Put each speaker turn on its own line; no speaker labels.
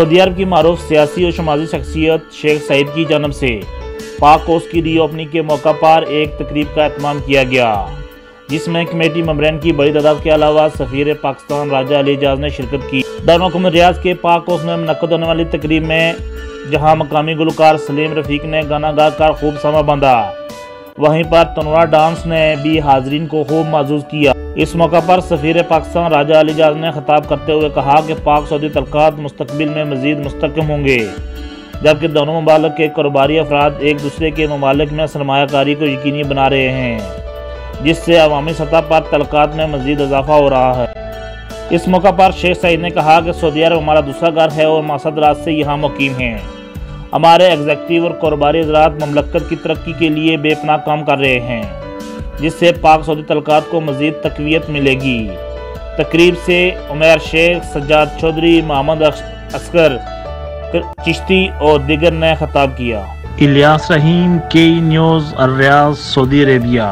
Saudi अरब की मारूफ सियासी और समाजी शख्सियत शेख सईद की जानब से पाक कोस्ट की रीओपनिंग के मौका पर एक तकरीब का एहतमाम किया गया, जिसमें कमेटी मेंबरान की बड़ी तादाद के अलावा सफ़ीर पाकिस्तान राजा अली एजाज ने शिरकत की। दारुल हुकूमत रियाद के पाक कोस्ट में मुनक्कद होने वाली तकरीब में जहां मकामी गुलकार सलीम रफ़ीक ने गाना गाकर खूब समा बांधा, वहीं पर तनवार डांस ने भी हाजरीन को खूब माजूज किया। इस मौका पर सफ़ीर पाकिस्तान राजा अली एजाज ने खिताब करते हुए कहा कि पाक सऊदी तल्क़ात मुस्तक़बिल में मज़ीद मुस्तहकम होंगे, जबकि दोनों ममालिक के कारोबारी अफराद एक दूसरे के ममालिक में सरमायाकारी को यकीनी बना रहे हैं, जिससे अवामी सतह पर तल्क़ात में मज़ीद इजाफा हो रहा है। इस मौका पर शेख सईद ने कहा कि सऊदी अरब हमारा दूसरा घर है और मकसद रात से यहाँ मुकीम हैं। हमारे एग्जीक्यूटिव और कारोबारी हज़रात ममलकत की तरक्की के लिए बेपनाह काम कर रहे हैं, जिससे पाक सऊदी तल्क़ात को मज़ीद तक़वियत मिलेगी। तकरीब से उमैर शेख, सज्जाद चौधरी, मोहम्मद असगर चिश्ती और दीगर ने खिताब किया।
इलियास रहीम, के न्यूज़, रियाद, सऊदी अरेबिया।